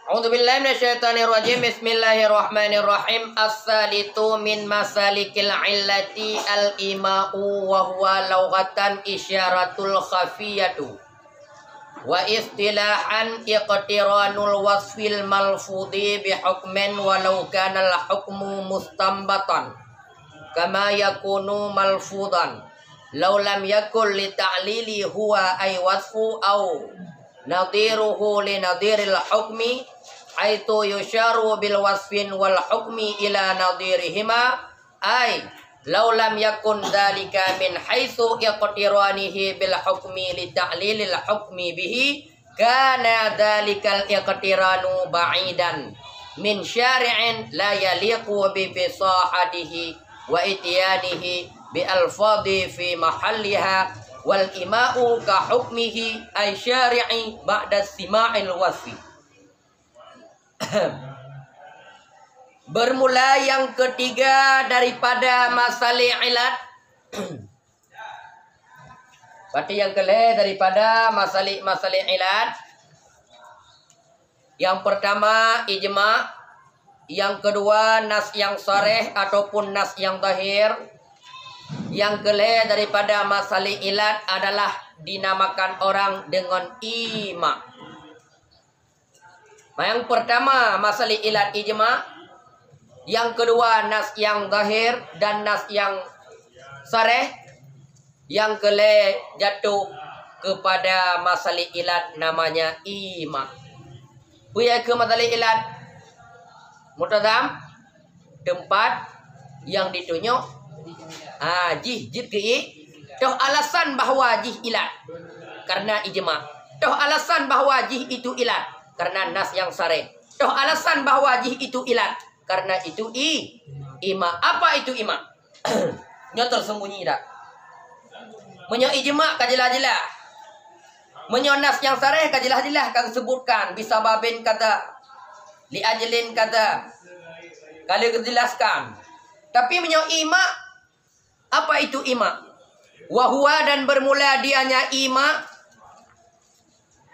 A'udzubillahi minasyaitonirrajim. Bismillahirrahmanirrahim. As-salitu min masalikil illati al-ima'u wa huwa lughatan isyaratul khafiyatu wa istilahan iqtiranul wasfil malfudhi bihukmin walau kana al-hukmu mustambatan kama yakunu malfudan law lam yakul li ta'lili huwa ay wasfu au nadiruhu li nadiril hukmi aitu yusharu bil wasfin wal hukmi ila nadirihima ay law lam yakun dhalika min haitsu iqtiranihi bil hukmi li ta'lilil hukmi bihi kana dhalikal iqtiranu ba'idan min syari'in la yaliqu bi bisahatihi wa ityanihi bi alfadhi fi mahalliha wal ima'u ka hukmihi ay syari'i ba'da sima'il wasfi. Bermula yang ketiga daripada masalih ilat. Berarti yang kelima daripada masalih ilat. Yang pertama ijma', yang kedua nas yang sharih ataupun nas yang zahir. Yang kelima daripada masalih ilat adalah dinamakan orang dengan ijma'. Yang pertama masalah ilat ijma', yang kedua nas yang zahir dan nas yang sharih, yang kelima jatuh kepada masalah ilat namanya ijma'. Punya ke masalah ilat mutazam tempat yang ditunjuk jih ke toh alasan bahawa jih ilat karena ijma', toh alasan bahawa jih itu ilat karena nas yang sharih, toh alasan bahawa jih itu ilat karena itu ima. Apa itu ima? Nya tersembunyi dah. Menyo ijma' ka jelas-jelas. Menyo nas yang sharih ka jelas-jelas ka sebutkan bisa babin kata li ajlin kata kalau dijelaskan. Tapi menyo ima, apa itu ima? Wahwa dan bermula dianya ima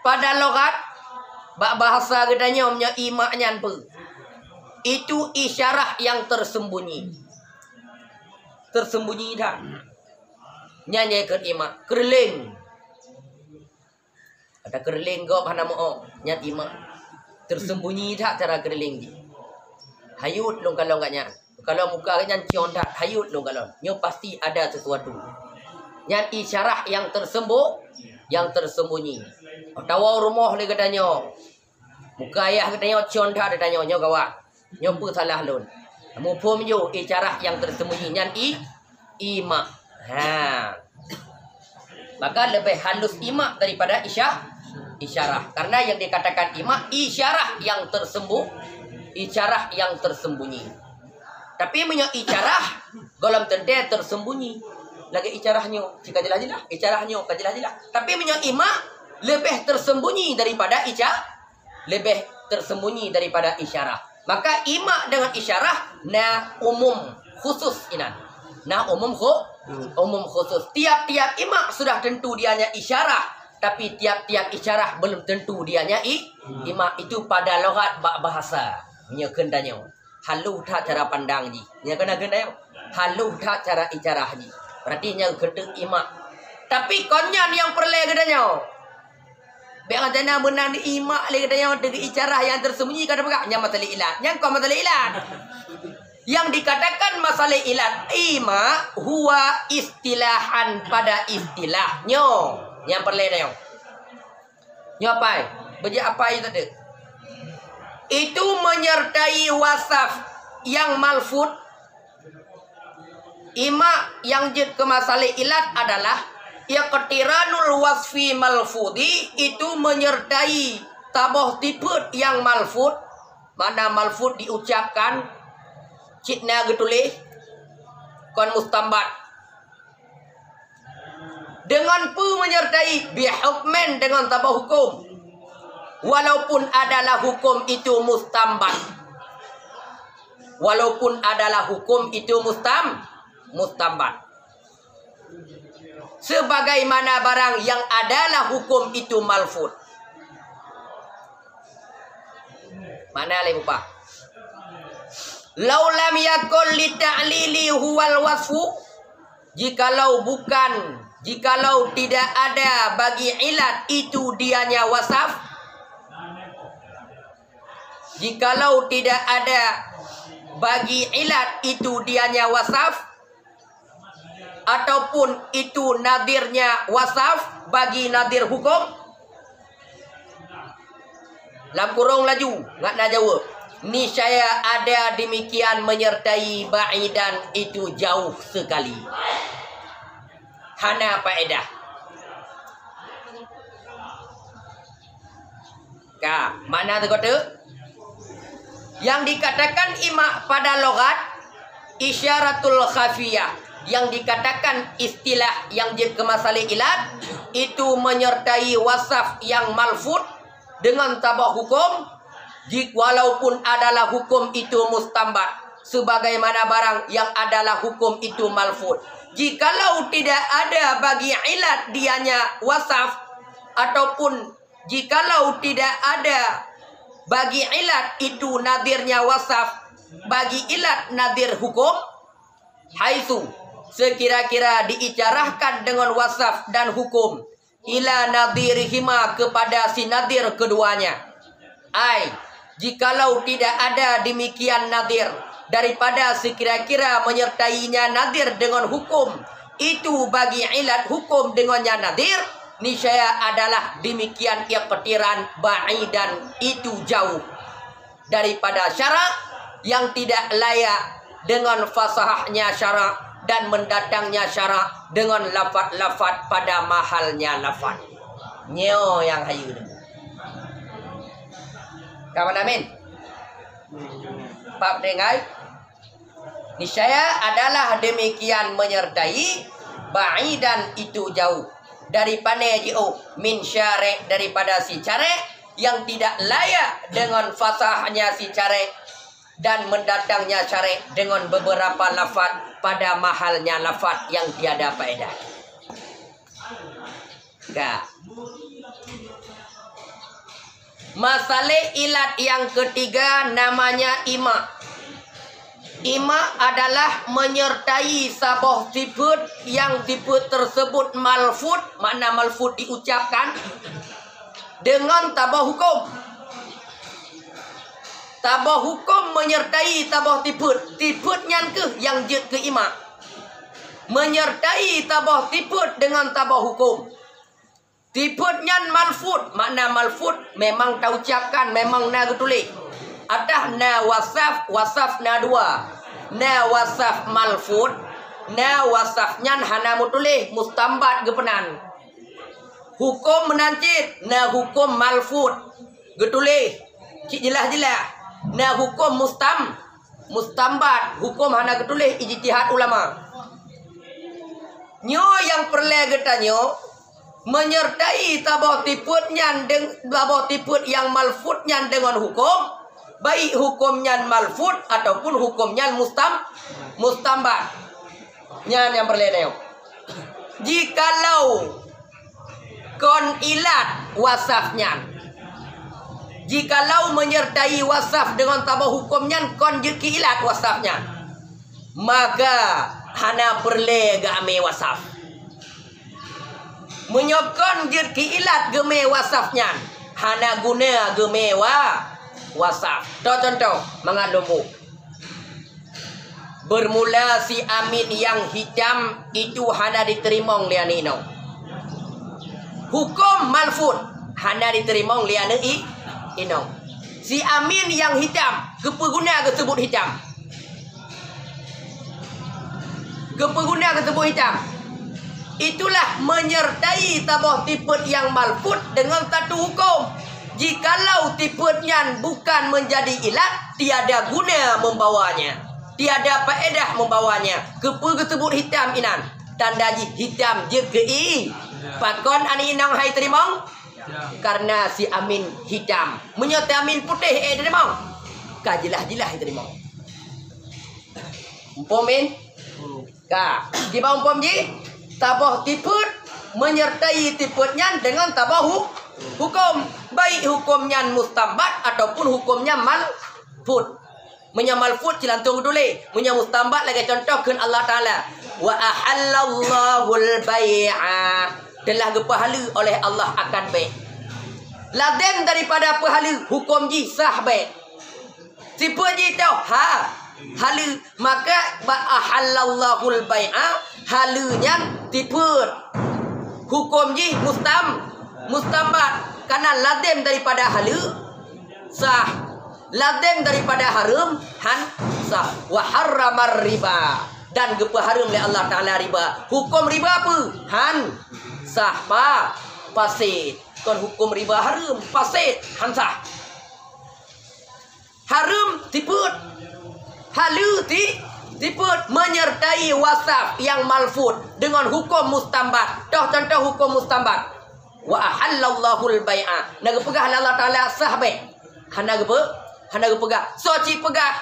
pada logat bahasa gedanya omnya ima-nya apa? Itu isyarah yang tersembunyi. Tersembunyi dah. Nyanyi ke ima, kerling. Ada kerling go mana mo nyat ima. Tersembunyi dah cara kerling di. Hayut long kalau enggaknya. Kalau muka kan cion dah hayut long kalau. Nyo pasti ada sesuatu. Nyat isyarah yang tersembunyi. Tawa rumah le katanya. Muka ayah katanya cion dah katanya nyo gawa. Nyo pu salah lun. Mu pom yo isyarah yang tersembunyi nyan ima. Maka lebih halus ima daripada isyarah. Karena yang dikatakan ima isyarah yang tersembunyi. Tapi menyo isyarah golom tende tersembunyi. Lagi isyarahnya jika jelas-jelas, isyarahnya ka jelas-jelas. Tapi menyo ima lebih tersembunyi daripada isyarah. Maka ima dengan isyarah umum khusus inan. Umum khusus. Tiap-tiap ima sudah tentu dianya isyarah, tapi tiap-tiap isyarah belum tentu dianya ima. Itu pada logat bahasa. Nya kendanya. Halu tak cara pandang ji. Nya kena kendanya. Halu tak cara isyarah ji. Berarti nya kendeng ima. Tapi konyan yang perle kendanya. Biar jana menang di ima le katanya dengan isyarah yang tersembunyi kada pegang nya masalah ilat. Yang kau masalah ilat. Yang dikatakan masalah ilat ima huwa istilahan pada istilahnya. Yang perle dah. Nyo apa? Beja apa itu tadi? Itu menyertai wasaf yang malfud. Ima yang jid ke masalah ilat adalah iqtiranul wasfi malfudi, itu menyertai taboh tiput yang malfud. Mana malfud diucapkan citna getulih kon mustambat dengan pu menyertai bihukmen dengan taboh hukum walaupun adalah hukum itu mustambat. Walaupun adalah hukum itu mustambat. Sebagaimana barang yang adalah hukum itu malfud. Mana lain upah? Lau lam yakul li ta'lili huwal wasfu, jikalau tidak ada bagi ilat itu dianya wasaf, jikalau tidak ada bagi ilat itu dianya wasaf, ataupun itu nadirnya wasaf bagi nadir hukum. Lam kurung laju nggak nak jawab. Niscaya ada demikian menyertai ba'idan itu jauh sekali. Hana faedah. Ka, mana tu kata? Yang dikatakan ima pada logat isyaratul khafiyah, yang dikatakan istilah yang dikemasalah ilat itu menyertai wasaf yang malfud dengan tabah hukum, walaupun adalah hukum itu mustambat, sebagaimana barang yang adalah hukum itu malfud. Jikalau tidak ada bagi ilat dianya wasaf, ataupun jikalau tidak ada bagi ilat itu nadirnya wasaf bagi ilat nadir hukum, haitsu sekira-kira diicarahkan dengan wasaf dan hukum ila nadirihima kepada si nadir keduanya. Jikalau tidak ada demikian nadir daripada sekira-kira menyertainya nadir dengan hukum itu bagi ilat hukum dengannya nadir, niscaya adalah demikian iqtiran ba'idan itu jauh daripada syarak yang tidak layak dengan fasahahnya syarak dan mendatangnya syarak dengan lafaz-lafaz pada mahalnya lafaz. Nyo yang hayu. Kawan amin. Bab dengai. Niscaya adalah demikian menyertai ba'idan itu jauh daripada ji'u min syarek daripada si carek yang tidak layak dengan fasahnya si carek dan mendatangnya syarek dengan beberapa lafaz pada mahalnya lafaz yang tiada faedah. Masalah ilat yang ketiga namanya ima. Ima adalah menyertai sabah sifat yang sifat tersebut malfud, makna malfud diucapkan dengan tabah hukum. Tabah hukum menyertai tabah sifat. Sifatnya ke yang jid ke ima. Menyertai tabah sifat dengan tabah hukum. Sifatnya malfud, makna malfud memang tak ucapkan, memang na tulis. Adah na wasaf, wasaf na dua. Na wasaf malfud, na wasafnya hana tulis mustambat gepenan. Hukum menancit, na hukum malfud getulis. Cik jelas-jelas. Na hukum mustambat, hukum hana getulis ijtihad ulama. Nyo yang perlu getanyo menyertai tabah tiput yang malfudnya dengan hukum, baik hukumnya malfud ataupun hukumnya mustambat. Nyan yang perlu. Jikalau kon ilat wasafnya, jikalau menyertai wasaf dengan tabah hukumnya kon jeki ilat wasafnya, maka hana perlu game wasaf. Menyokon jeki ilat geme wasafnya, hana guna geme wasaf. Contoh mengadumu. Bermula si amin yang hitam itu hana diterima lianino. Hukum malfud hana diterima liane ino. Si amin yang hitam kepeguna tersebut hitam. Kepeguna tersebut hitam. Itulah menyertai tabah tiput yang malfud dengan satu hukum. Jikalau tiputnya bukan menjadi ilat, tiada guna membawanya, tiada faedah membawanya. Kepu tersebut hitam inan, tanda hitam je kei. Pakon ani inang hai terimong, karena si amin hitam. Menyertai amin putih terimong, kajelah-jelah terimong. Umpomin, ka, di bawah umpom je. Tabah tiput menyertai tiputnya dengan tabah hukum. baik hukumnya mustambat ataupun hukumnya malfud. Munya malfud cilantung dulu, munya mustambat lagi contoh kan Allah Taala. Wa ahallallahu al-bai'a, telah berpahala oleh Allah akan baik. Ladem daripada pahala hukum ji sah baik. Siapa ji tahu halu, maka ba ahallallahu al-bai'a halunya tipur. Hukum ji mustambat karena ladem daripada halu sah, ladem daripada haram sah. Wa harramar riba, dan gepa haram oleh Allah Taala riba. Hukum riba apa? Sah pa fasid. Kon hukum riba haram fasid sah. Haram tiput, halu tiput menyertai wasaf yang malfud dengan hukum mustambat. Contoh hukum mustambat. Wa ahallallahu al-bai'a, naga pegah Allah Taala sah baik. Hana pegah soci pegah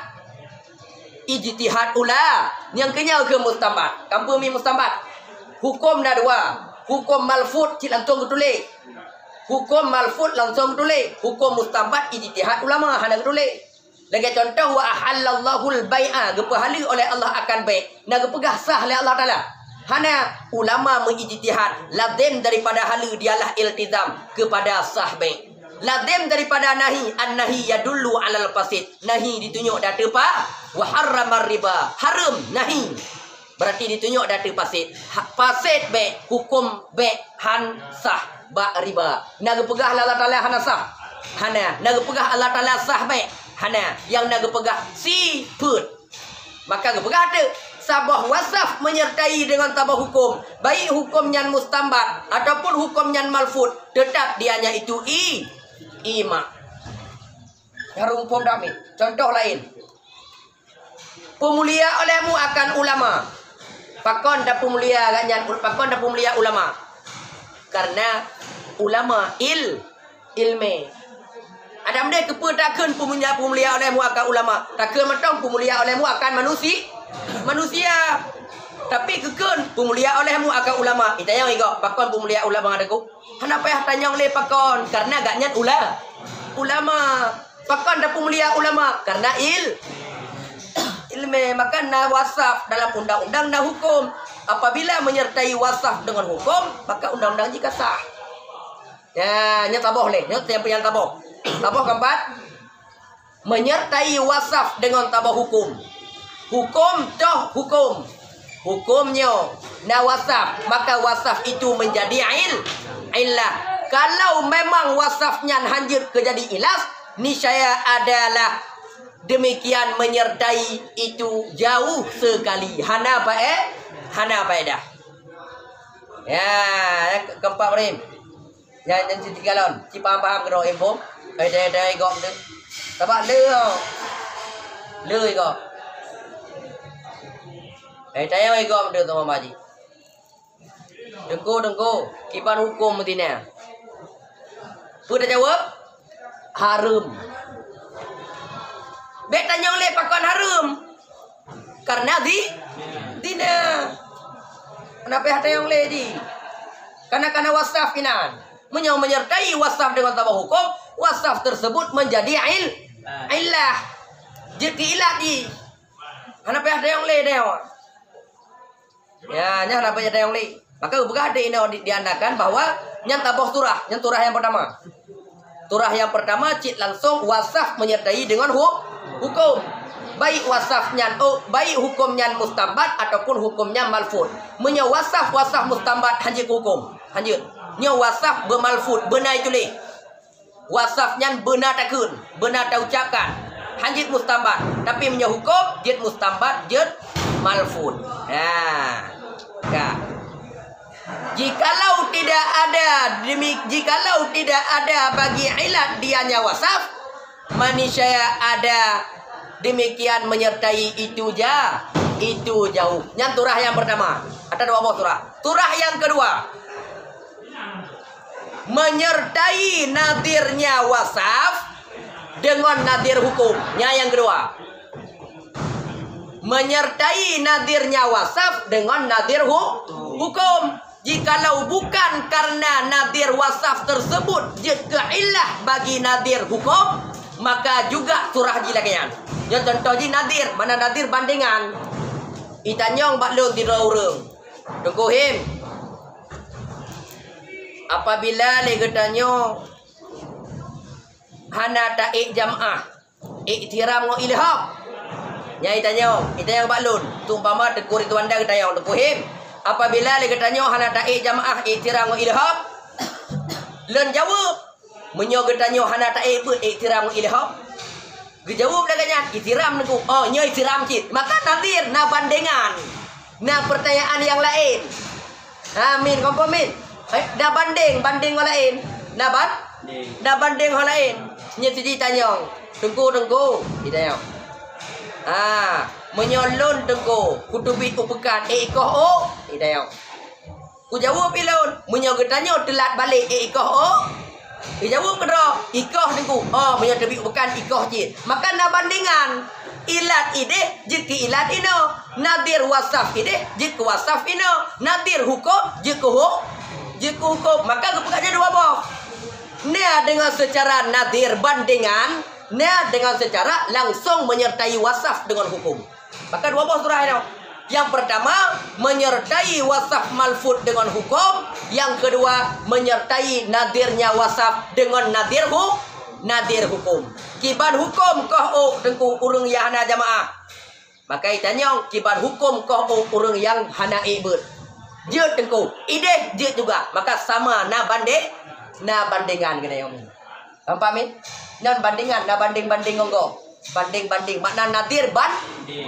ijtihad ula yang kenyal ke mustambat. Kampung mi mustambat hukum dah dua, hukum malfud cik langsung tulis, hukum malfud langsung tulis, hukum mustambat ijtihad ulama hana tulis. Lagi contoh wa ahallallahu al-bai'a, gepahala oleh Allah akan baik, naga pegah sah oleh Allah Taala. Hana ulama mengijtihad, lazim daripada halu dialah iltizam kepada sah baik. Lazim daripada nahi, an-nahi yadullu alal fasid. Nahi ditunjuk data pa. Wa harramar riba, haram nahi. Berarti ditunjuk data fasid. Fasid baik, hukum baik sah ba riba. Naga pegah Allah Taala hana sah. Hana naga pegah Allah Taala sah baik. Hana yang naga pegah siput. Maka gepegah ada sabah wasaf menyertai dengan tabah hukum, baik hukum yang mustambat ataupun hukum yang malfud, tetap dianya itu ima. Harumpum dami. Contoh lain. Pemulia olehmu akan ulama. Pakon dah pemulia ganyan, pakon dah pemulia ulama. Karena ulama ilme. Ada benda kepedakan pemulia olehmu akan ulama. Takkan mentong pemulia olehmu akan manusia. Tapi kekun pemulia olehmu akan ulama. Kita yang ikut pakon pemulia ulama adaku. Kenapa ya tanya oleh pakon? Karena agaknya ulama. Pakon dah pemulia ulama karena ilme. Maka na wasaf dalam undang-undang na hukum. Apabila menyertai wasaf dengan hukum, maka undang-undang jika sah. Ya, nya taboh leh. Nya yang taboh. Taboh keempat, menyertai wasaf dengan tabah hukum. Hukumnya na wasaf, maka wasaf itu menjadi illah. Kalau memang wasafnya hanjir kejadi ilas, niscaya adalah demikian menyertai itu jauh sekali. Hana faedah. Ya, keempat rim. Yang tiga lon, si paham kena info. Đây gọn đi. Các bạn lươi gọn. Saya ơi gom được sama Maji. Đừng cô. Kipan hukum Medina. Sudah jawab? Haram. Bek tanya oleh pakon haram. Karena tidak. Kenapa hati yang oleh di? Karena wasaf kinan. Menyertai wasaf dengan tabah hukum, wasaf tersebut menjadi illah. Jadi ilah di. Kenapa ada yang le dia? Ya, nya kenapa ada yang le? Maka berada ini diandakan bahwa yang tabah turah yang pertama. Turah yang pertama cik langsung wasaf menyertai dengan hukum. Baik wasafnya baik hukumnya mustambat ataupun hukumnya malfud. Wasaf mustambat hanya hukum. Hanya nya wasaf bermalfud, benar itu leh. Wasafnya benar takun, benar tak ucapkan. Hanjit mustambat, tapi punya hukum jid mustambat, jid malfud. Nah, jikalau tidak ada bagi ilat dianya wasaf, manusia ada demikian menyertai itu jauh. Yang turah yang pertama, ada dua buah turah. Turah yang kedua, menyertai nadirnya wasaf dengan nadir hukumnya. Yang kedua, menyertai nadirnya wasaf dengan nadir hukum. Jikalau bukan karena nadir wasaf tersebut jika ilah bagi nadir hukum, maka juga surah haji lagian. Yang contoh ji nadir, mana nadir bandingan. Itanyong baklung tidak urung. Tungguhin. Apabila legetanyo hana taik jam'ah, iktiram ngo ilham. Nyai tanyong baklun, tumpama tegur itu anda ketayong tungguhin. Apabila legetanyo hana taik jam'ah, iktiram ngo ilham. Len jawab. Menyo getanyo hana taik pun iktiram ngo ilham. Gejawab laganya iktiram nengku. Oh, nyo iktiram cit. Maka nadir na bandingan. Na pertanyaan yang lain. Amin, kompromin. Dah banding yang lain. Dah banding yang lain. Nyo tiji tanyong. Tengku. Ditanyong. Menyolon tengku. Kutubit upekan. Ikoh o. Ditanyong. Ku jawab ilon. Menyo getanyo telat balik. Ikoh o. Dijawab kedua, ikoh niku. Oh, punya tebi bukan ikoh je. Maka na bandingan ilat ide jiki ilat ino, nadir wasaf ide jiki wasaf ino, nadir hukum jiki hukum. Maka kepekatnya dua boh. Nia dengan secara nadir bandingan, nia dengan secara langsung menyertai wasaf dengan hukum. Maka dua boh surah ini. Yang pertama menyertai wasaf malfud dengan hukum. Yang kedua menyertai nadirnya wasaf dengan nadir hukum. Kiban hukum koh tengku urung yang hana jamaah. Maka itanyong kiban hukum koh urung yang hana ibut. Jut tengku ide jut juga. Maka sama na bandingan kena yang ini. Pahamin? Nan bandingan na banding ngonggo. Banding makna nadir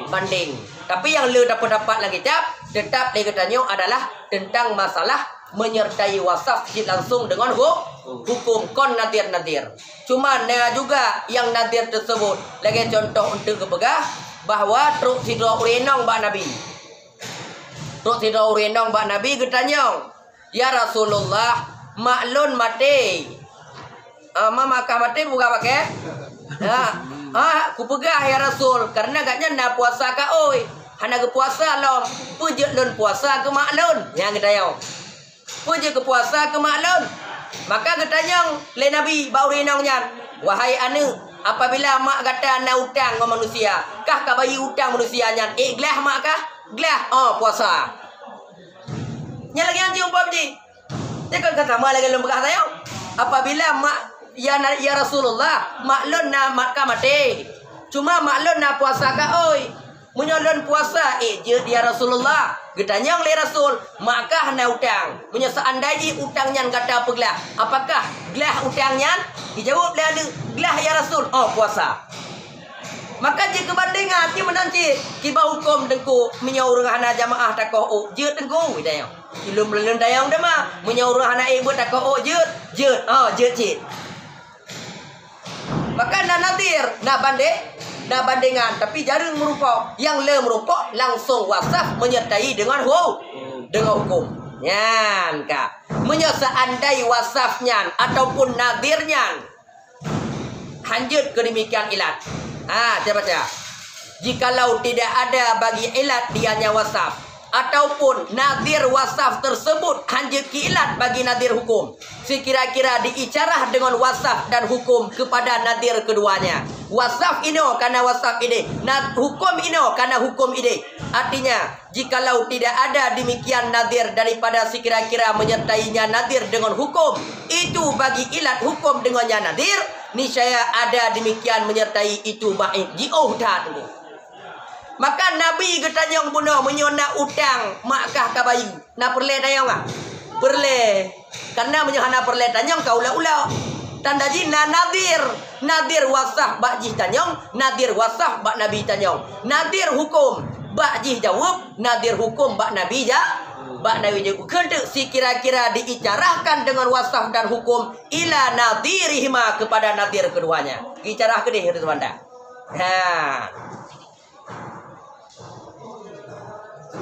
banding. Tapi yang lu dapat lagi tetap legetanyo adalah tentang masalah menyertai wasaf langsung dengan hukum kon nadir. Cuma ada juga yang nadir tersebut lagi contoh untuk kepegah bahwa truk sidro urenong bak Nabi. Truk sidro urenong bak Nabi getanyong, ya Rasulullah maklun mati. Mamakah mati buka pakai? Ku pegah ya Rasul karena agaknya na puasa ka oi. Hana ke puasa long. Pujud lun puasa ke maklun. Yang getayong. Pujud ke puasa ke maklun. Maka getanyong le Nabi bau rinongnya. Wahai anu, apabila mak kata na utang ke manusia, kah ka bayi utang manusianya? Glah mak kah? Glah. Oh, puasa. Nya lagi anji umpam ji. Dia kan kata mak lagi lum begah tayong. Apabila mak ya Rasulullah maklun na mak ka mati. Cuma maklun na puasa ka oi. Menyolon puasa je dia Rasulullah. Getanyang le Rasul, makah na utang. Punya seandainya utangnya kata apa gelah? Apakah gelah utangnya? Dijawab le ada gelah ya Rasul. Oh, puasa. Maka jika bandingan dia menanci kiba hukum dengku menyaurung hana jamaah takoh je dengku ditayang. Ilum belum tayang dah mah menyaurung hana ibu takoh je. Oh, je cit. Maka na nadir, na bandingan, tapi jarang merupok. Yang le merupok langsung wasaf menyertai dengan hukum. Nyan kak. Seandai wasafnya ataupun nadirnya hanjut kedemikian ilat. Saya baca. Jikalau tidak ada bagi ilat dianya wasaf ataupun nadir wasaf tersebut hanjut ki ilat bagi nadir hukum. Sekira-kira diicarah dengan wasaf dan hukum kepada nadir keduanya. Wasaf ino karena wasaf ini, hukum ino karena hukum ini. Artinya, jikalau tidak ada demikian nadir daripada sekira-kira menyertainya nadir dengan hukum, itu bagi ilat hukum dengannya nadir, niscaya ada demikian menyertai itu baik. Ji'oh dah tunggu. Maka Nabi getanyong bunuh menyona utang makkah ka bayi. Na perle tayong ah. Perle. Karena menyohana perle tanyong ka ula-ula. Tanda ji na nadir wasah bak ji tanyong, nadir wasah bak Nabi tanyong. Nadir hukum bak ji jawab, nadir hukum bak Nabi bak Nabi jawab. Kentuk si kira-kira diicarahkan dengan wasah dan hukum ila nadirihima kepada nadir keduanya. Icarah ke dia teman dah.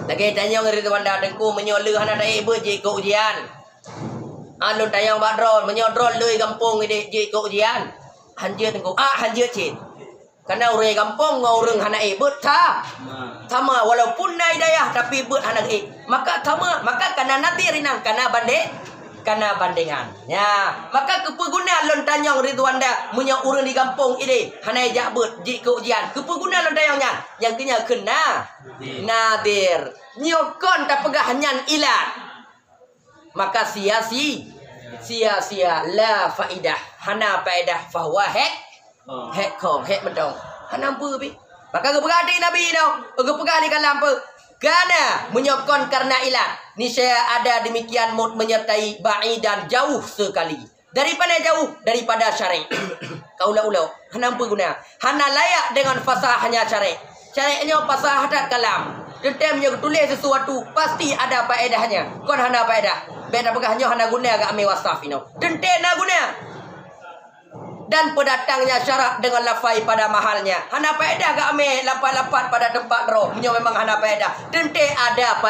Lagi tanya ngeri tuan dah dengku menyoleh anak dah ibu je ikut ujian. Alun tayang bak drone menyodron lui kampung ide je ikut ujian. Hanjut dengku. Hanjut cit. Karena orang kampung orang hana bet sama walaupun naik daya tapi bet hana maka sama maka karena nadir inang karena bandingan ya maka kepeguna lon tanyong Ridwanda punya orang di kampung ini hana jak bet ji ke ujian kepeguna lon tanyongnya yang kena nadir nyokon tak pegah nyan ilat maka sia-sia la faidah hana faedah fahuwa hek mendong hana apa bi maka bergadi nabi dong bergadi kalam apa karena menyokon karena ilat ni saya ada demikian mut menyertai ba'idan jauh sekali daripada syar'i kaulah hana apa guna hana layak dengan fasahnya syar'inya fasah dan kalam Detemnya tulis sesuatu pasti ada faedahnya. Kon hana faedah. Beda pegahnya hana guna agak ame wasafino. Dentena guna. Dan pendatangnya syarat dengan lafai pada mahalnya. Hana faedah agak ame lapat-lapat pada tempat roh. Punya memang hana faedah. Dente ada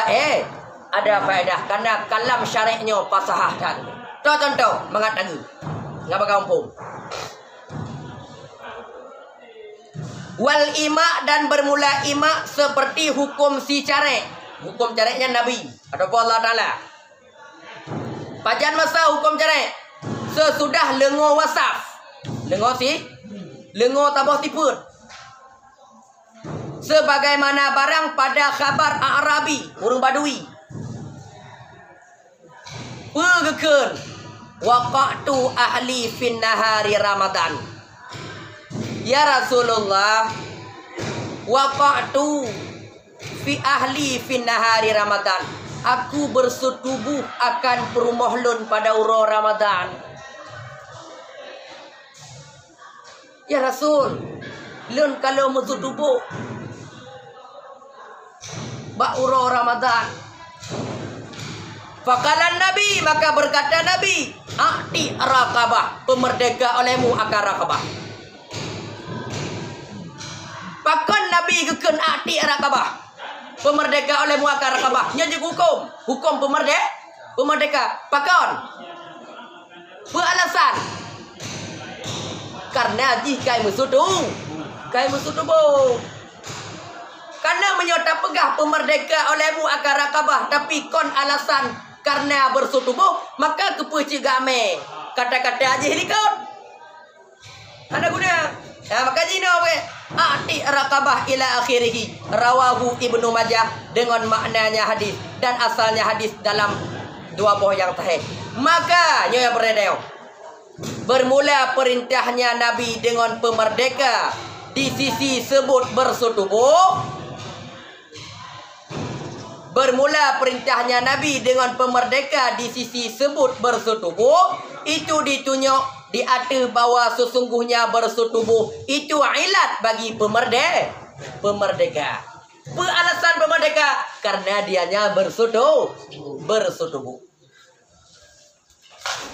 faedah karena kalam syariknya fasahatan. Contoh mengatakan ngapa kampung. Wal ima dan bermula ima seperti hukum si carek. Hukum careknya Nabi ataupun Allah Ta'ala. Pajan masa hukum carek sesudah lengo wasaf. Lengo tabah tiput. Sebagaimana barang pada khabar Arabi, urang Badui. Pegekeun waqatu ahli fin nahari Ramadan. Ya Rasulullah, waqa'tu fi ahli fi nahari Ramadan. Aku bersetubuh akan perumohlun pada uro Ramadan. Ya Rasul, lun kalau bersetubuh ba uro Ramadan. Fakalan Nabi, maka berkata Nabi, "A'ti raqabah, pemerdeka olehmu akan raqabah." Pakon Nabi keken ati rakabah. Pemerdeka oleh muakar rakabah. Nya hukum pemerdeka. Pakon. Beralasan. Karena jika musudu. Kai musudu bo. Karena menyota pegah pemerdeka oleh muakar rakabah. Tapi kon alasan karena bersutubuh. Maka kepecigame. Kata-kata aja ini kau. Anda guna. Nah, maka jino ati rakabah ila akhirih rawahu Ibnu Majah dengan maknanya hadis dan asalnya hadis dalam dua buah yang sahih. Maka nyonya berdeo bermula perintahnya Nabi dengan pemerdeka di sisi sebut bersetubuh. Bermula perintahnya Nabi dengan pemerdeka di sisi sebut bersetubuh itu ditunjuk di atas bahwa sesungguhnya bersetubuh itu ilat bagi pemerdeka. Alasan pemerdeka karena dianya bersetubuh.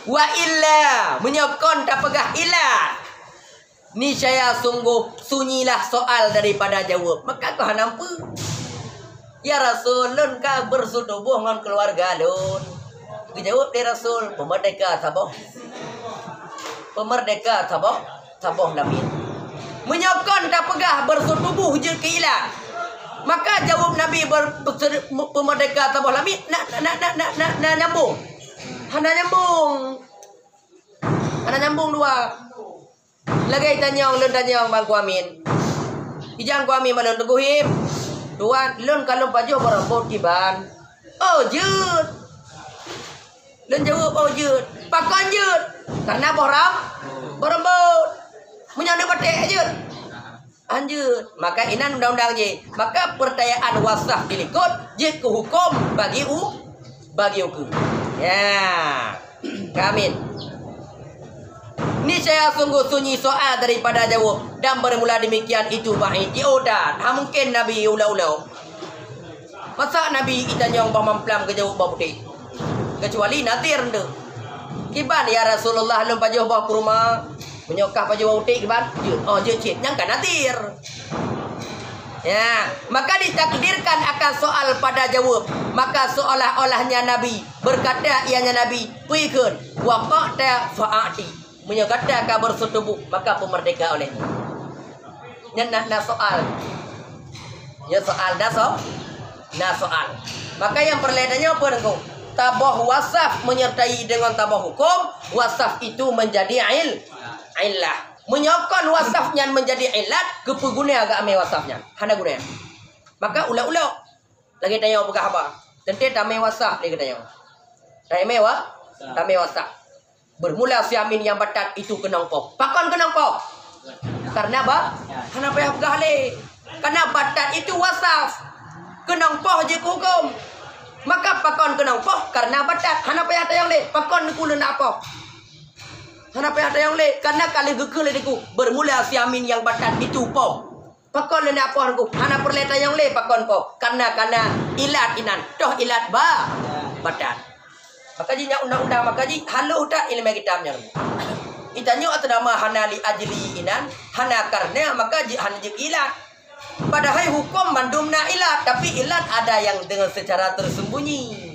Wa illa menyokon tak pegah ilat. Ni saya sungguh sunyilah soal daripada jawab. Maka kau nampu. Ya Rasul, lun ka bersetubuh dengan keluarga lun. Dijawab dia Rasul, pemerdeka sabah. Pemerdeka sabah Nabi. Menyokon tak pegah bersetubuh je ke ilat. Maka jawab Nabi pemerdeka sabah Nabi nak nyambung. Hana nyambung dua. Lagi tanyong Bang Kuamin. Ijang Kuamin malun teguhim. Tuan lun kalau pajo berambut kiban. Oh jut. Lun jawab oh jut. Pakon jut. Karena berambut. Menyandung batik jut. Anjut. Maka inan undang-undang je. Maka pertanyaan wasah dilikut je ke hukum bagi hukum. Ya. Kamin. Ini saya sungguh sunyi soal daripada jawab. Dan bermula demikian itu ba'id. Diodan. Mungkin Nabi ulau-ulau. Masa Nabi kita yang pemamplam ke jawab putih. Kecuali natir tu. Kiban ya Rasulullah lum pajuh bawa ke rumah. Menyokah pajuh putih kiban. Oh jecit. Yang kan natir. Ya, maka ditakdirkan akan soal pada jawab. Maka seolah-olahnya Nabi berkata ianya Nabi, "Puikeun waqata fa'ati." Menyokata ka bersetubuh maka pemerdeka olehmu. nak soal. Ya soal dah soal. Maka yang perbedaannya apa dengan tabah wasaf menyertai dengan tabah hukum, wasaf itu menjadi illah. Menyokon wasafnya menjadi ilat, kepeguna agak ame wasafnya. Hana guna. Maka ulah-ulah lagi tanya apa apa. Tentu tamai wasaf lagi tanya. Tamai wasaf. Bermula siamin yang batat itu kenangpok. Pakon kenangpok. Karena apa? Karena payah gale. Karena batat itu wasaf. Kenangpok je hukum. Maka pakon kenangpok karena batat. Karena payah tayang le. Pakon ku nak apa? Karena payah tayang le. Karena kali gekele deku. Bermula siamin yang batat itu po. Pakon le nak apa aku? Karena perle tayang le pakon po. Karena ilat inan. Toh ilat batat. Maka jinya undang-undang maka ji halu tak ilmu kitabnya. Itanya atau nama hana li ajli inan hana karena maka ji hana je ilat. Padahal hukum mandumna ilat, tapi ilat ada yang dengan secara tersembunyi.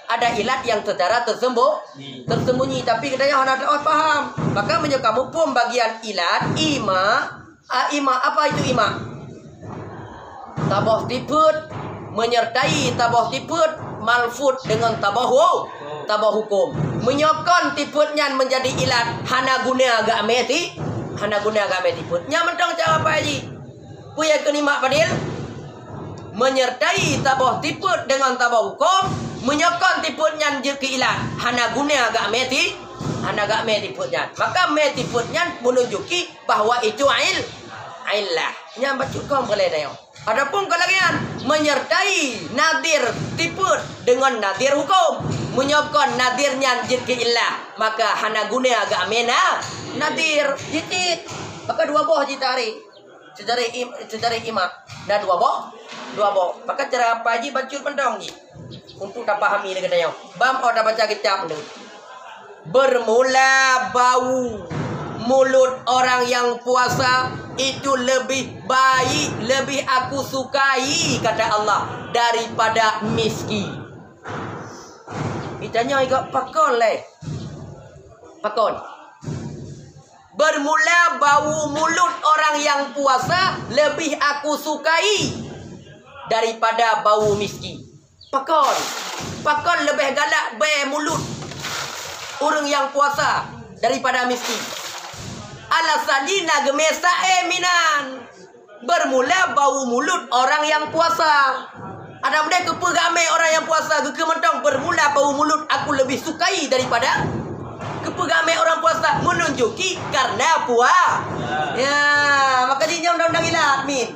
Ada ilat yang secara tersembunyi, tapi katanya hana paham. Maka kamu pun bagian ilat ima apa itu ima? Tabah tiput menyertai tabah tiput malfud dengan tabah hukum. Menyokon tiputnya menjadi ilat hana guna agak meti. Hana guna agak meti tiput. Nya mentong jawab apa haji? Puya kenima padil. Menyertai tabah tiput dengan tabah hukum. Menyokon tiputnya jadi ilat hana guna agak meti. Hana agak meti tiputnya. Maka meti tiputnya menunjuki bahwa itu illah. Nya baca kau boleh dah. Adapun kalagian menyertai nadir tiput dengan nadir hukum, menyokon nadirnya jadi ilah, maka hana guna agak mena nadir jitit. Maka dua boh jitari secara imak dan dua boh. Maka cara apa ji bacul pendong ji untuk tak pahami dengan dia. Bam orang baca kitab ni. Bermula bau mulut orang yang puasa itu lebih baik, lebih aku sukai kata Allah daripada miskin. Itanya agak pakon leh. Pakon. Bermula bau mulut orang yang puasa lebih aku sukai daripada bau miskin. Pakon. Pakon lebih galak be mulut orang yang puasa daripada miskin. Alasannya gemesa minan. Bermula bau mulut orang yang puasa. Ada benda kepegame orang yang puasa ke mentong bermula bau mulut aku lebih sukai daripada kepegame orang puasa menunjuki karena puasa. Ya, maka dia undang-undang ilat min.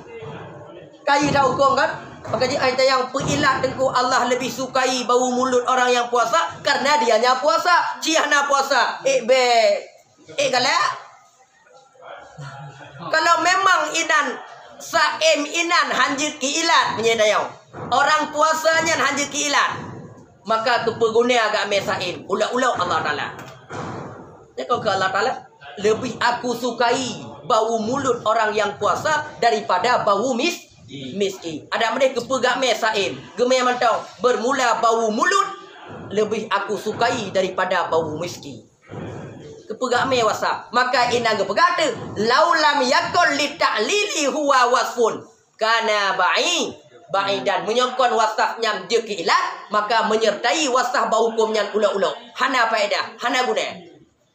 Kayu dah hukum kan? Maka dia ayat yang pengilat dengku Allah lebih sukai bau mulut orang yang puasa karena dianya puasa, ciahna puasa. Galak. Kalau memang inan saim inan hanjit ki ilat menyedayau. Orang puasanya hanjit ki ilat. Maka kepeguna agak mesaim. Ulau-ulau Allah Ta'ala. Ya kau ke Allah Ta'ala. Lebih aku sukai bau mulut orang yang puasa daripada bau miskin. Ada mereka kepegak mesaim. Gemai mantau. Bermula bau mulut. Lebih aku sukai daripada bau miskin. Kepegak me wasaf. Maka inang kepegak tu. Laulam yakul li ta'lili huwa wasfun. Kana ba'idan. Menyongkon wasafnya dia ke ilat. Maka menyertai wasaf bau hukumnya ulau-ulau. Hana faedah. Hana guna.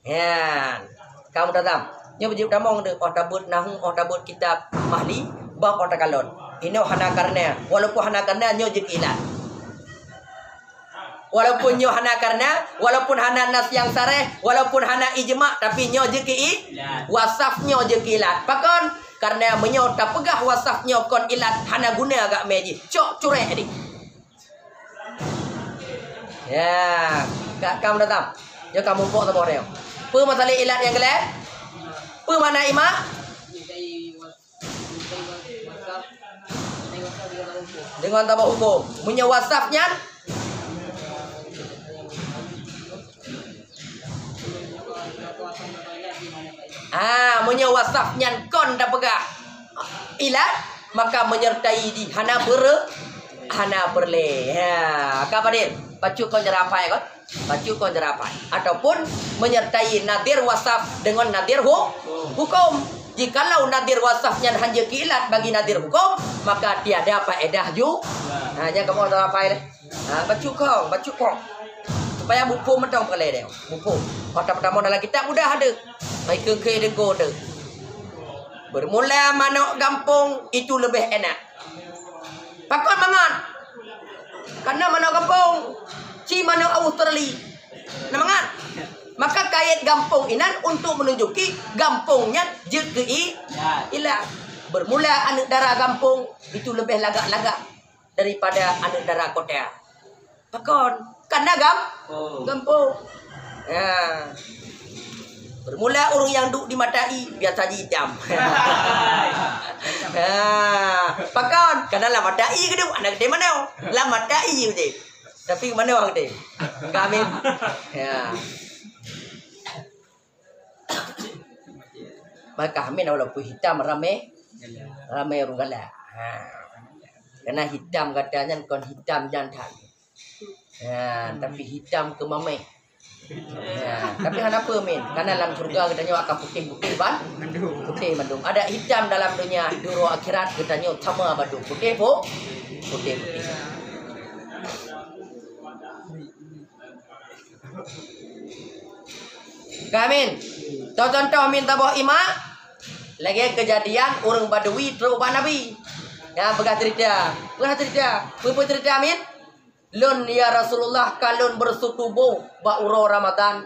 Ya. Kamu datang. Nya berjib damong tu. Oh tabut nahu. Oh tabut kitab mahli. Bang oh takalon. Ini hana karena. Walaupun hana karena nyo je ke ilat. Walaupun nyo hana karena, walaupun hana nas yang sareh, walaupun hana ijma, tapi nyo je ke wasaf nyo je ke ilat. Pakon karena menyo tak pegah wasaf nyo kon ilat hana guna agak meji. Cok cureh ni. Ya, kak kamu datang. Ya kamu pok sama orang. Apa masalah ilat yang kelak? Apa mana ima? Dengan tambah hukum. Menyo wasafnya punya wasafnya kon dah pegah ilat maka menyertai di hana berle. Ha, apa dia? Bacu kon jerapai kon. Bacu kon jerapai ataupun menyertai nadir wasaf dengan nadir hukum. Jikalau nadir wasafnya hanya kilat bagi nadir hukum, maka tiada faedah juga. Nah, jangan kamu tak apa deh. Baca kong. Supaya buku mentang pelai deh. Buku. Pertama-tama dalam kitab mudah ada. Baik ke dego ada. Bermula manuk kampung itu lebih enak. Pakon mangan. Karena manuk kampung ci manuk Australia. Namangan. Maka kait gampung inan untuk menunjuki gampungnya jegi ilah. Bermula anak darah gampung itu lebih lagak-lagak daripada anak darah kota. Pakon karena gampung. Ya. Bermula orang yang duduk di matai biasa hitam. Pakon karena lah matai ke duk anak gede mana? Lah matai je. Tapi mana orang gede? Kami. Ya. Maka kami nak walaupun hitam ramai orang galak. Karena hitam katanya kon hitam jantan. Tapi hitam ke mamai. Tapi kenapa min? Karena dalam surga katanya akan putih-putih putih mandung. Ada hitam dalam dunia, duro akhirat katanya sama badu putih putih. Kamin. Contoh minta bawa imak. Lagi kejadian orang Badui terubah Nabi. Ya, begat cerita. Apa cerita amin? Lun ya Rasulullah kalun bersutubuh ba'uro Ramadan.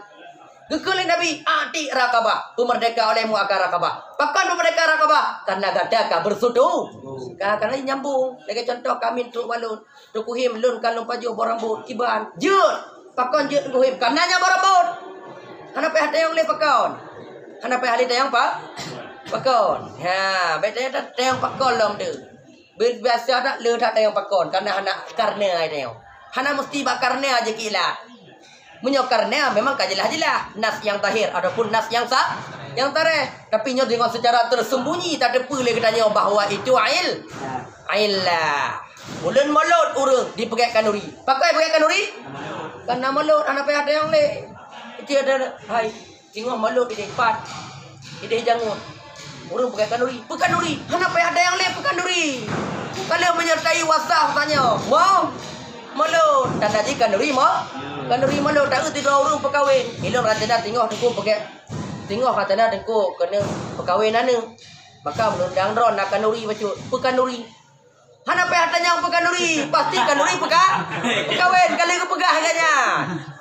Gekelin Nabi ati rakabah. Pemerdeka olehmu akan rakabah. Pakan pemerdeka rakabah. Karena gadaka bersutu. Karena nyambung. Lagi contoh kami truk balun. Tukuhim lun kalun paju borambut kiban. Jut. Pakan jut kuhim. Karena borambut. Kenapa ada yang boleh pakon? Kenapa ada yang pakon? Ha, betanya ada yang pakon lom tu. Biasa tak le tak yang pakon karena anak karena ada yang. Hana mesti bak karena aja kilat. Menyok karena memang kajelah nas yang tahir adapun nas yang tareh. Tapi nyo dengan secara tersembunyi tak ada boleh katanya bahawa itu ailah. Ulun malut urang dipegat kanuri. Pakai pegat kanuri? Karena malut anak ada yang le. Dia ada, hai, tengok malu di depan, ide jangan, orang pakai kanuri, kenapa ada yang lain pakai kanuri? Kalau menyertai wasaf tanya, mau, malu, tanda ji kanuri malu, tak erti dua orang perkahwin, ilmu raja dah tengok kata dah tengok kena perkahwin nana, maka melundang ron nak kanuri bacu, kanuri. Hana pe hatanya yang pekanuri, pasti kanuri pekawin kali aku pegah harganya.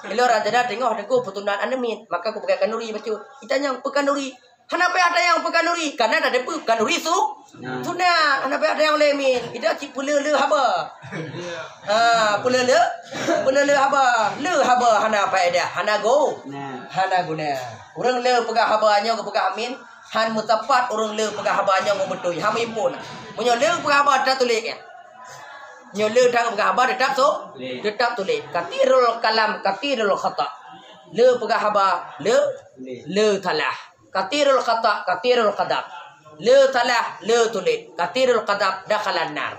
Kalau raja dah tengok aku petunan anemit, maka aku pakai kanuri baca. Itanya yang pekanuri. Hana pe hatanya yang pekanuri, karena ada pekanuri sunat. Hana pe ada yang lemin. Ida cip pula le haba. Pula le haba. Le haba hana pe ada. Hana guna. Orang le pegah habanya ke pegah amin. Han mutapat orang le pegah habanya mau betul. Ham impun. Punya le pegah haba dah tulis ya. Nyo le dah pegah haba tetap tulis. Katirul kalam, katirul khata. Le pegah haba, le talah. Katirul khata, katirul qadab. Le talah, le tulis. Katirul qadab dakhalan nar.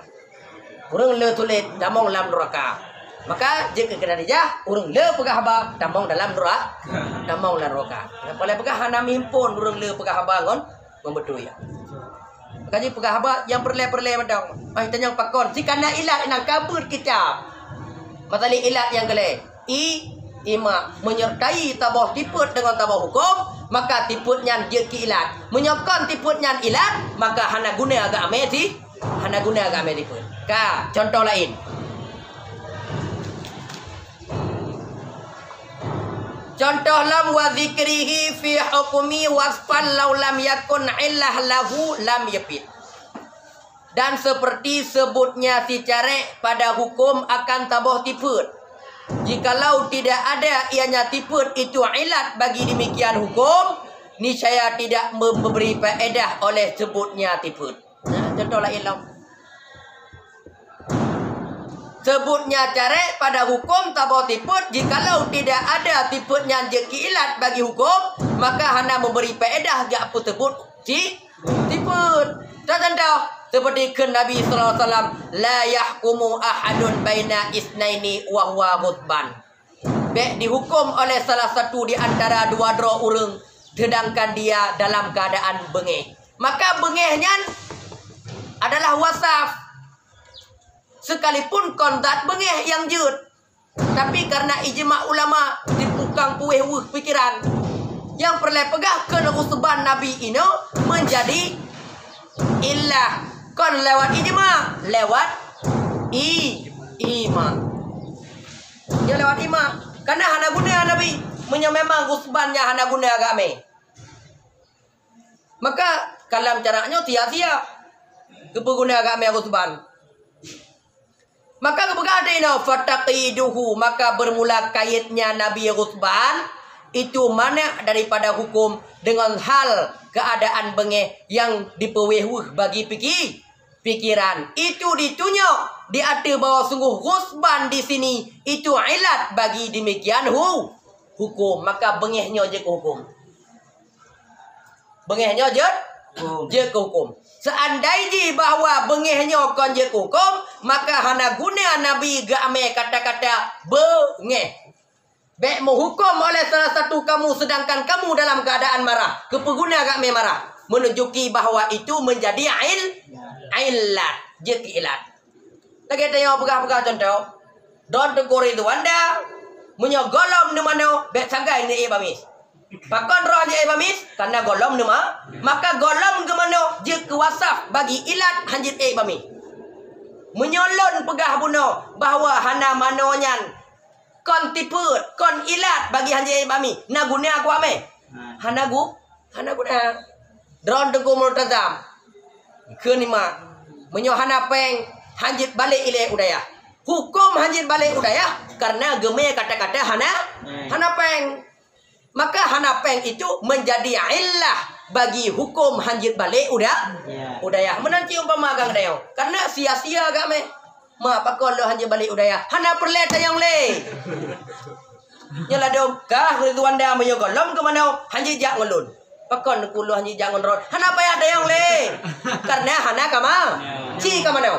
Orang le tulis damong dalam neraka. Maka jika kena dia, orang le pegah haba damong dalam neraka. Boleh pegah hana mimpun orang le pegah haba ngon membetul ya. Kaji pegah haba yang perle-perle madang. Tanya yang pakon. Jika nak ilat nang kabur kitab. Matali ilat yang gele. Ima menyertai tabah tiput dengan tabah hukum, maka tiputnya dia ilat. Menyokon tiputnya ilat, maka hana guna agak ameti. Hana guna agak ameti pun. Contoh lain. Contoh lam wa zikrihi fi hukmi wasfan law lam yakun illah lahu lam yapit. Dan seperti sebutnya si carek pada hukum akan tabah tiput. Jikalau tidak ada ianya tiput itu ilat bagi demikian hukum, niscaya tidak memberi faedah oleh sebutnya tiput. Contoh lain lah. Sebutnya carek pada hukum tabah tiput. Jikalau tidak ada tiputnya jeki ilat bagi hukum, maka hanya memberi faedah gak apa sebut si tiput. Contoh seperti ke Nabi sallallahu alaihi wasallam, la yahkumu ahadun baina isnaini wa huwa ghutban. Dihukum oleh salah satu di antara dua orang sedangkan dia dalam keadaan bengek. Maka bengehnya adalah wasaf. Sekalipun kontat bengeh yang jut, tapi karena ijma ulama dipukang puih pikiran yang perlu pegah ke usban Nabi ini menjadi illah kon lewat ijma, lewat ima. Dia lewat ima. Karena hana guna Nabi memang usbannya hana guna agame. Maka kalam caranya tia-tia kepeguna agame usban. Maka kebegadainya fataqiduhu, maka bermula kaitnya Nabi usban itu mana daripada hukum dengan hal keadaan bengeh yang dipewehwuh bagi pikiran. Itu ditunjuk diarti bahwa sungguh usban di sini itu ilat bagi demikian hukum. Maka bengehnya je ke hukum. Bengehnya je ke hukum. Seandainya bahwa bengehnya kon je ke hukum, maka hana guna Nabi game kata-kata bengeh. Baik menghukum oleh salah satu kamu sedangkan kamu dalam keadaan marah. Kepeguna game marah. Menunjuki bahwa itu menjadi ilat. Je ke ilat. Lagi tanya pegah-pegah contoh. Don teguri itu anda menyogolom di mana baik sagai ni ibamis. Pakon roh je ibamis karena golom nama. Maka golom ke mana je ke wasaf bagi ilat hanjit ibamis. Menyolon pegah buno bahwa hana manonyan kon tiput, kon ilat bagi hanjit ibami. Na guna aku ame. Hana guna. Dron teguh multazam. Kenima. Menyohana peng hanjit balik ile udaya. Hukum hanjit balik udaya karena geme kata-kata hana peng. Maka hana peng itu menjadi illah bagi hukum hanjit balik udaya. Menanti umpama gang dayo. Karena sia-sia game. Ma pakon lo hanjit balik udaya. Hana perlet yang le. Nyala dong kah Ridwan dah menyogolom ke mana hanjit jak ngelun. Pakon kulo hanjit jak ngelun. Hana payah ada yang le. Karena hana kama. Ci ke mana?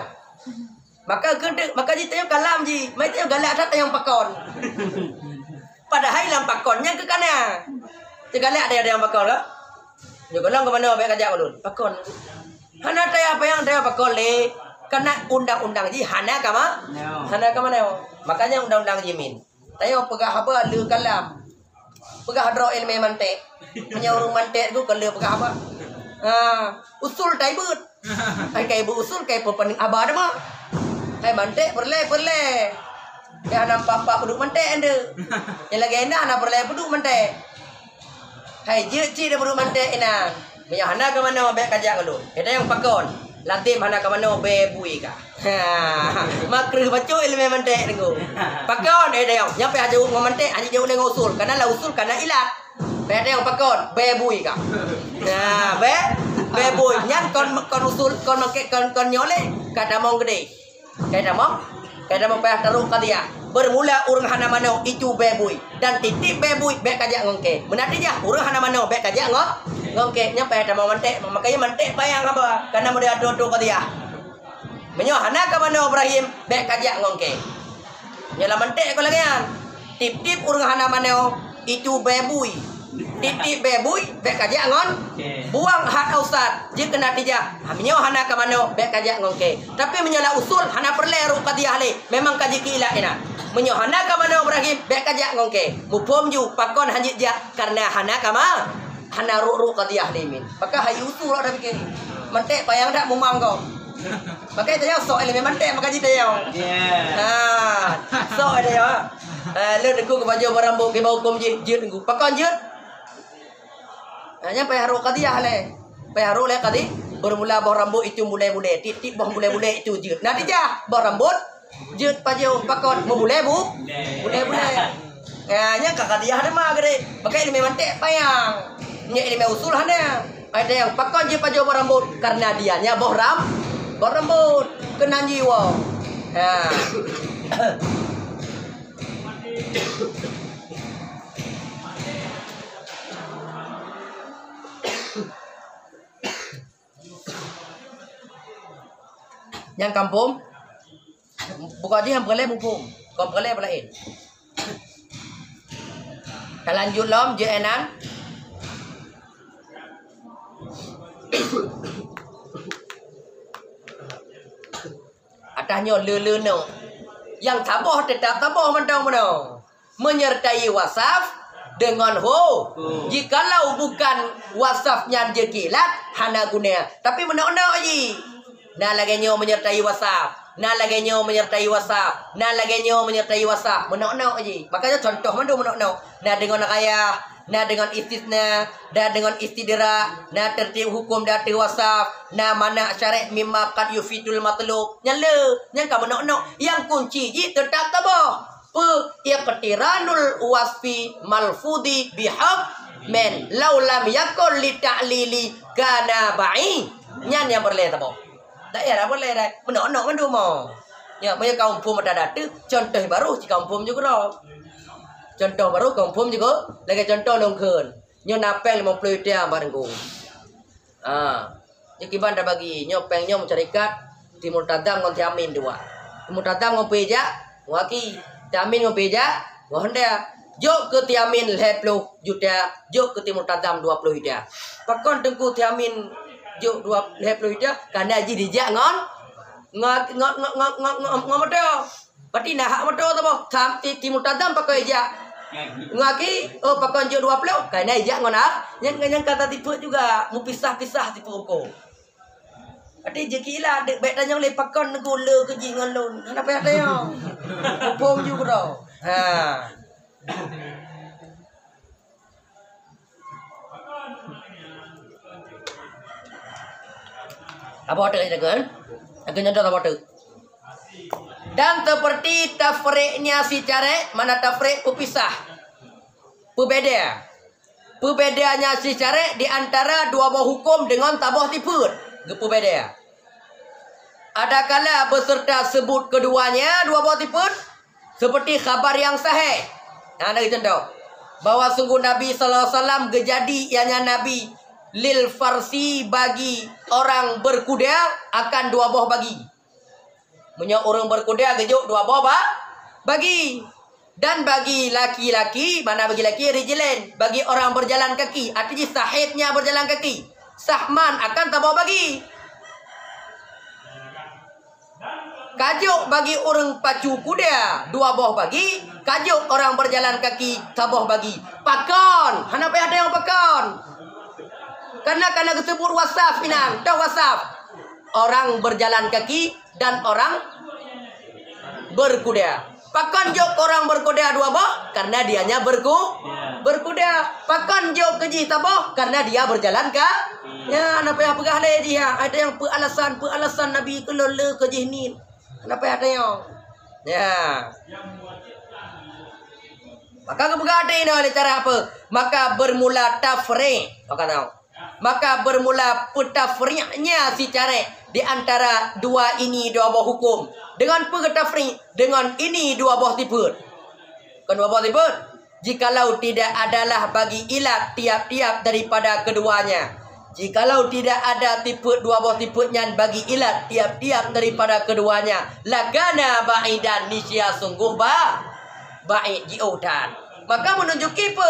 Maka jita kalam ji. Mai teu galak tak yang pakon. Padahal lam pakonnya ke kana. Galak ada yang pakon lah. Nyogolom ke mana baik kajak ngelun. Pakon. Hana tayah apa yang tayah pakon le. Karena undang-undang ji hana kama. Hana kama neo. Makanya undang-undang jimin. Tayo pegah apa le kalam. Pegah dro ilmu mantek. Menyuruh mantek tu kalau pegah apa. Usul tai but. Hai kai usul kai pening abah dah mah. Hai mantek perle. Ya nampak pak peduk mantek ande. Yang lagi enak ana perle peduk mantek. Hai je ci dah peduk mantek ina. Menyah hana ke mana baik kajak lu. Kita yang pakon. Latim hana ke mana bebui ka. Makruh baca ilmu mantek dengu. Pakon ada yang nyampe aja ngomong mantek hanya jauh dengan usul. Karena lah usul karena ilat. Ada yang pakon bebui ka. Nah, bebui nyan kon usul kon nyole kada mong gede. Kada mong payah taruh ka dia. Bermula urang hana mano itu bebui dan titip bebui baik kajak ngongke. Menati jah urang hana mano baik kajak ngongke nyampe ada mau mantek makanya mantek payang apa karena mau dia duduk ke dia. Menyo hana ka mano Ibrahim baik kajak ngongke. Nyala mantek ko lagian. Tip-tip urang hana mano itu bebui. Titip bebui baik kajak ngon. Buang hat ausat je kena tijah. Menyo hana ka mano baik kajak ngongke. Tapi menyala usul hana perleru ka dia le. Memang kaji kila ina. Menyo hana ka mano Ibrahim baik kajak ngongke. Mupom ju pakon hanjit ja karena hana ka ma. Hana ru ka dia limin. Maka hayu usul ada pikir. Mantek payang dak mumang kau. Maka dia sok elemen mantek maka jita yo. Sok ada yo. Le deku ke baju barambu ke bau kom jit deku. Pakon jit. Hanya payah ru ka dia le. Payah ru le ka di. Bermula bau rambut itu mulai-mulai. Titik bau mulai-mulai itu jit. Nanti jah bau rambut jit paju pakon mulai bu. Mulai-mulai. Nya kakak dia ada mah gede. Maka elemen mantek payang. Nya elemen usul hana. Ada yang pakon je paju bau rambut karena dianya bau rambut kena jiwa. Yang kampung buka dia yang boleh mumpung. Kau boleh belain. Lanjut lom je enan. Atahnya lelena yang tabah tetap tabah mentang-mentang menyertai wasaf dengan ho. Jikalau bukan wasafnya dia kilat hana guna. Tapi mana-mana aji. Nah laganya menyertai wasaf. Nah laganya menyertai wasaf. Nah laganya menyertai wasaf. Mana-mana aji. Makanya contoh mana-mana. Nah dengan kaya, nah dengan istisna, nah dengan istidra, nah tertib hukum dati wasaf, nah mana syarat mimma qad yufitul matlub. Nyala, nyangka mana-mana. Yang kunci ji tetap tabah. Iqtiranul wasfi malfudi bihaq men law lam yakul li ta'lili kana ba'i nyan yang boleh tak tak ya boleh dah benar-benar mandu mo ya punya kampung ada contoh baru di kampung juga dah contoh baru kampung juga lagi contoh nongkeun nyo napel 50 dia barengku jadi banda bagi nyopeng nyom carikat timur tadam ngon tiamin dua timur tadam ngon peja waki tiamin ngon peja Honda, jok ke tiamin 10 juta, jok ke timur tadam 20 juta. Pakon tengku tiamin jok 20 juta, karena ji dijak ngon motor. Berarti nah hak motor tu boh. Timur tadam pakai ijak. Ngaki, pakon jok 20, karena ijak ngon hak. Yang kata tipu juga, mu pisah-pisah tipu ko. Berarti je gila, baik tanya oleh pakon gula ke ji ngon lon. Kenapa ada yang? Kupong juga dah. Apa ada kita kan? Akan nyata apa ada? Dan seperti tafriqnya si care, mana tafriq pepisah, pembeda, pembedanya si care di antara dua buah hukum dengan tabah tiput, pembeda. Ada kala beserta sebut keduanya dua buah tiput. Seperti khabar yang sahih. Nah, ada contoh. Bahwa sungguh Nabi sallallahu alaihi wasallam gejadi ianya Nabi lil farsi bagi orang berkuda akan dua buah bagi. Punya orang berkuda gejuk dua buah bagi. Dan bagi laki-laki, mana bagi laki rijlain, bagi orang berjalan kaki, artinya sahihnya berjalan kaki. Sahman akan tabah bagi. Kajuk bagi orang pacu kuda dua buah bagi, kajuk orang berjalan kaki tabah bagi. Pakon, kenapa ada yang pakon? Karena disebut wasaf inang, tahu wasaf. Orang berjalan kaki dan orang berkuda. Pakon jok orang berkuda dua buah karena dianya berkuda. Pakon jok keji tabah karena dia berjalan kaki. Ya, kenapa yang pegah dia? Ada yang alasan Nabi kelola keji ni. Kenapa ada yang? Ya. Maka kebuka ada ini oleh cara apa? Maka bermula tafriq. Maka bermula petafriqnya si cara di antara dua ini dua buah hukum. Dengan petafriq dengan ini dua buah tiput. Kan dua buah tiput? Jikalau tidak adalah bagi ilat tiap-tiap daripada keduanya. Jikalau tidak ada tiput dua buah tiputnya bagi ilat tiap-tiap daripada keduanya, lagana ba'idan nisya sungguh ba'id ji'udan. Maka menunjuki apa?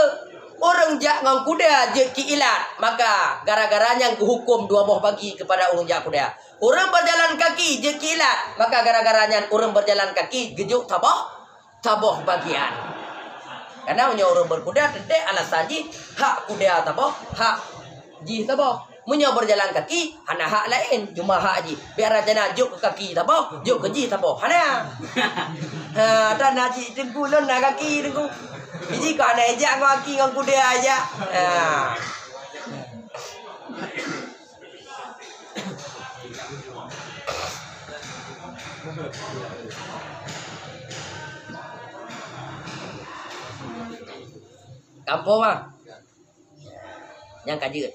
Orang jak ngang kuda je ki ilat, maka gara-garanya hukum dua buah bagi kepada orang jak kuda. Orang berjalan kaki je ki ilat, maka gara-garanya orang berjalan kaki gejuk tabah bagian. Karena orang berkuda tentu alasan ji hak kuda tabah hak ji tabah. Munya berjalan kaki hana hak lain cuma hak ji. Biar aja najuk ke kaki tabah, juk ke ji tabah. Hana. Dan naji tengku lon nak kaki tengku. Ji ka na ejak kaki ngau kuda aja. Kampung mah. Yang kajian.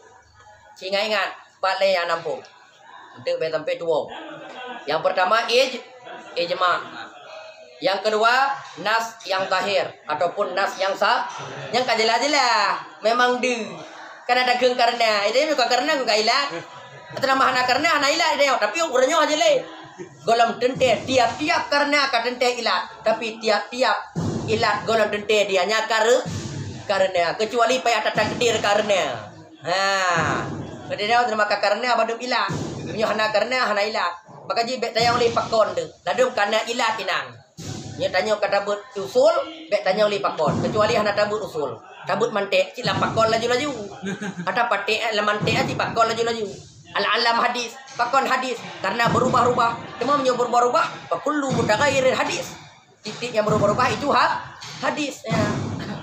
Ingat balai yang nampung. Untuk sampai tua. Yang pertama ijma. Yang kedua nas yang zahir ataupun nas yang sah. Yang kajelah-jelah memang di. Kan ada geng karena. Itu bukan karena enggak ilat. Atau nama anak karena anak ilat dia. Tapi ukurannya aja le. Golong tente tiap-tiap karena katente ilat. Tapi tiap-tiap ilat golong tente dianya karena kecuali payah takdir karena. Pada dia terima karena badum ilat. Nyo hana karena hana ilat. Maka ji bet tayang li pakon de. Ladum karena ilat inang. Nyo tanya kata but usul, bet tanya li pakon. Kecuali hana tabut usul. Tabut mantek cila pakon laju-laju. Ada patek la mantek aja pakon laju-laju. Al-alam hadis, pakon hadis karena berubah-ubah. Cuma nyo berubah-ubah, kullu mutaghayyirin hadis. Titik yang berubah-ubah itu hadis ya.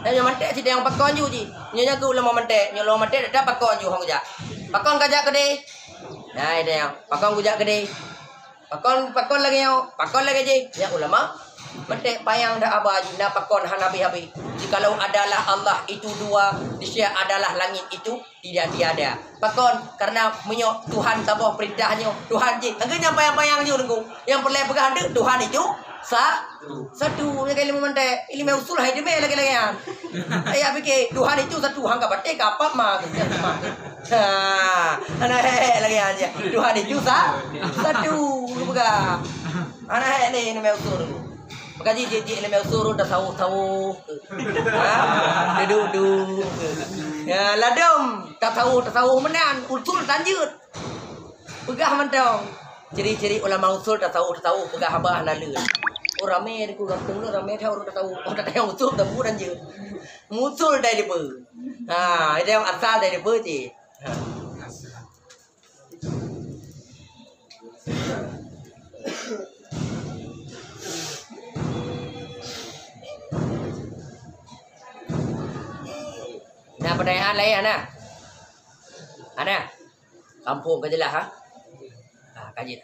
Nyo mantek si yang pakon ju ji. Nyo jago ulama mantek, nyo ulama mantek dak pakon ju hang ja. Pakon kajak gede. Nah, itu yang pakon kujak gede. Pakon lagi yo, pakon lagi ji. Ya ulama mantek payang dak aba ji na pakon hanabi-habi. Jikalau adalah Allah itu dua, dia adalah langit itu tidak tiada. Pakon karena menyo Tuhan tabah perintahnya. Tuhan ji, engke nyampai-payang ju nunggu. Yang perlu pegang Tuhan itu satu ya kali memantai ilmu usul hai deme lagi yang ayah fikir Tuhan itu satu hangga batik apa mah anak lagi aja Tuhan itu satu buka anak ini ilmu usul bagaji jadi ilmu usul dah tahu duduk ya ladom tak tahu menan usul lanjut pegah mentong ciri-ciri ulama usul tak tahu pegah habah nalur rame di kurang tunggu rame tahu tahu yang usul dah bukan je musul dari apa itu yang asal dari apa je nah pertanyaan lain Ana kampung ke jelas kaji